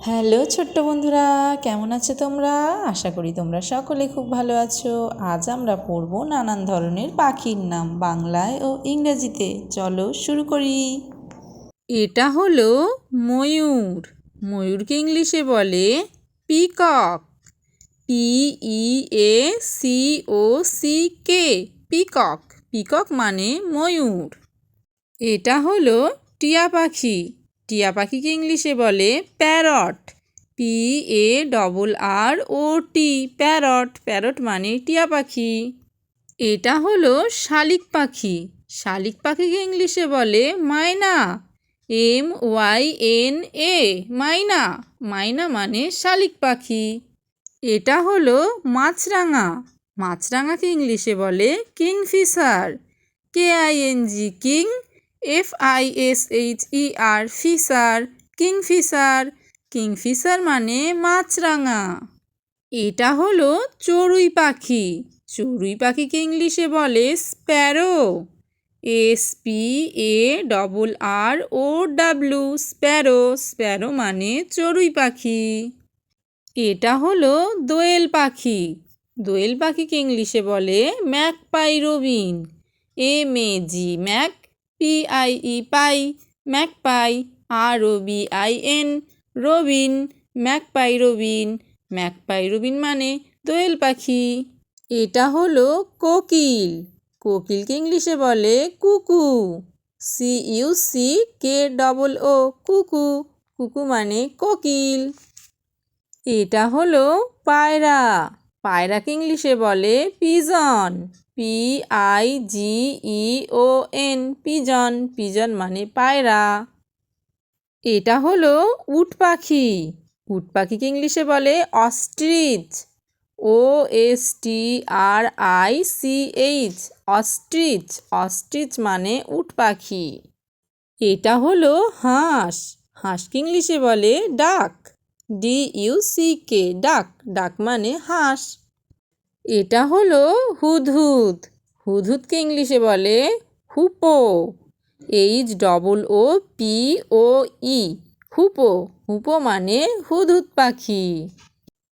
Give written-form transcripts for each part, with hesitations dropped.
Hello ছোট্ট বন্ধুরা, কেমন আছো তোমরা? আশা করি তোমরা সকলে খুব ভালো আছো। আজ আমরা পড়ব নানান ধরনের পাখির নাম বাংলায় ও ইংরেজিতে। চলো শুরু করি। এটা হলো ময়ূর। ময়ূরকে ইংলিশে বলে পিকক। PEACOCK, peacock. পিকক মানে ময়ূর। এটা হলো টিয়া পাখি। টিয়া পাখিকে ইংলিশে বলে প্যারট। PARROT, parrot. প্যারট মানে টিয়া পাখি। এটা হলো শালিক পাখি। শালিক পাখিকে ইংলিশে বলে মায়না। MYNA, মায়না। মায়না মানে শালিক পাখি। এটা হলো মাছরাঙা। মাছরাঙাকে ইংলিশে বলে Kingfisher. KING, king. FISHER, fisher. Kingfisher. Kingfisher মানে মাছরাঙা। এটা হলো চড়ুই পাখি। চড়ুই পাখিকে ইংলিশে বলে স্প্যারো। SPARROW, Sparrow. স্প্যারো মানে চড়ুই পাখি। এটা হলো দোয়েল পাখি। দোয়েল পাখিকে ইংলিশে বলে magpie robin. MAG, mag. PIE, pie. Magpie. ROBIN, robin. Magpie robin. Magpie robin মানে দোয়েল পাখি। এটা হলো কোকিল। কোকিলকে ইংলিশে বলে কুকু। CUCKOO, কুকু। কুকু মানে কোকিল। এটা হলো পায়রা। পায়রাকে ইংলিশে বলে পিজন। PIGEON, pigeon. পিজন মানে পায়রা। এটা হলো উট পাখি। উট পাখিকে ইংলিশে বলে অস্ট্রিচ। OSTRICH, ostrich. অস্ট্রিচ মানে উট পাখি। এটা হলো হাঁস। হাঁসকে ইংলিশে বলে ডাক। DUCK, ডাক। ডাক মানে হাঁস। এটা হলো হুদহুদ। হুদহুদকে ইংলিশে বলে হুপো। HOOPOE, hoopoe. হুপো মানে হুদহুদ পাখি।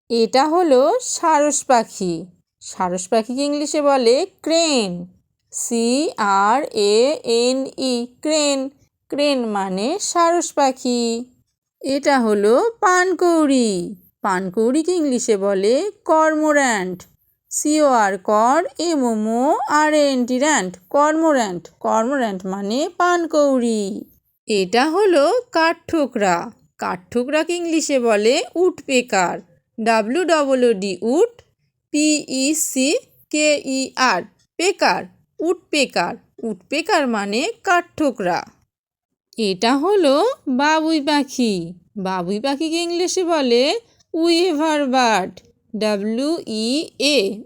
এটা হলো সারস পাখি। সারস পাখিকে ইংলিশে বলে ক্রেন। CRANE, crane. ক্রেন মানে সারস পাখি। এটা হলো পানকৌড়ি। পানকৌড়িকে ইংলিশে বলে কর্মোর্যান্ট। CORMORANT, rent. কর্মোর্যান্ট। কর্মোর্যান্ট মানে পানকৌড়ি। এটা হলো কাঠঠোকরা। কাঠঠোকরাকে ইংলিশে বলে woodpecker. WOOD, wood. PECKER, pecker. Woodpecker. Woodpecker মানে কাঠঠোকরা। এটা হলো বাবুই পাখি। বাবুই পাখিকে ইংলিশে বলে উইভার বার্ড।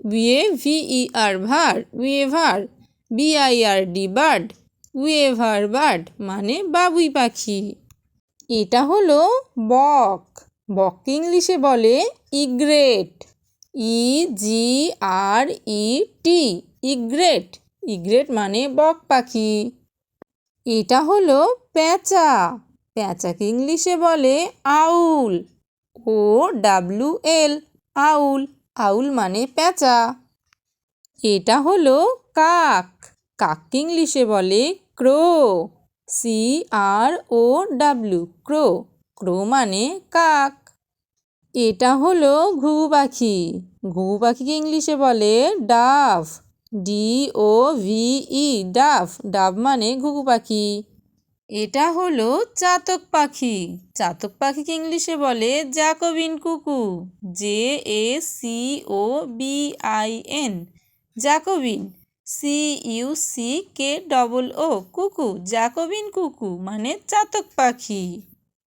WEAVER, ভার। Weaver. BIRD, bird. Weaver bird মানে বাবুই পাখি। এটা হলো বক। বককে ইংলিশে বলে ইগ্রেট। EGRET, egret. ইগ্রেট মানে বক পাখি। এটা হলো পেঁচা। পেঁচাকে ইংলিশে বলে আউল। OWL, আউল। আউল মানে পেঁচা। এটা হলো কাক। কাককে ইংলিশে বলে ক্রো। CROW, ক্রো। ক্রো মানে কাক। এটা হলো ঘুঘু পাখি। ঘুঘু পাখিকে ইংলিশে বলে ডাভ। DOVE, Dove. ডাভ মানে ঘুঘু পাখি। এটা হলো চাতক পাখি। চাতক পাখিকে ইংলিশে বলে জ্যাকোবিন কুকু। JACOBIN, Jacobin. CUCKOO, কুকু। জ্যাকোবিন কুকু মানে চাতক পাখি।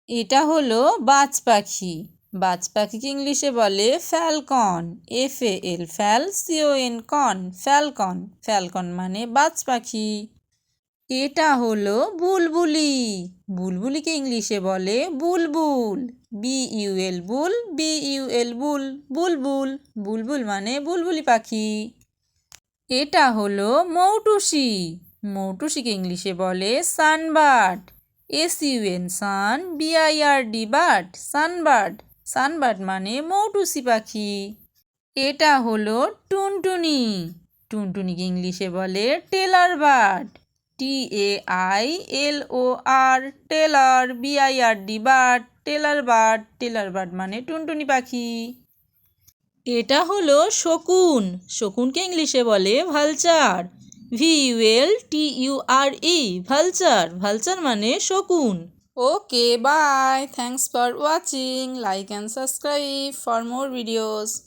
এটা হলো বাজ পাখি। বাজ পাখিকে ইংলিশে বলে ফ্যালকন। FAL, ফ্যাল। CON, Falcon. ফ্যালকন মানে বাজ পাখি। এটা হলো বুলবুলি। বুলবুলিকে ইংলিশে বলে বুলবুল। BUL, বুল। BUL, বুল। বুলবুল। বুলবুল মানে বুলবুলি পাখি। এটা হলো মৌটুসি। মৌটুসিকে ইংলিশে বলে সানবার্ড। SUN সান, BIRD বার্ড, সানবার্ড। সানবার্ড মানে মৌটুসি পাখি। এটা হলো টুনটুনি। টুনটুনিকে ইংলিশে বলে Taylor bird, TAILOR, Taylor, BIRD bird, Taylor bird. Taylor bird মানে টুনটুনি পাখি। এটা হলো শকুন। শকুনকে ইংলিশে বলে ভালচার, VULTURE, ভালচার। ভালচার মানে শকুন। Okay, bye. Thanks for watching. Like and subscribe for more videos.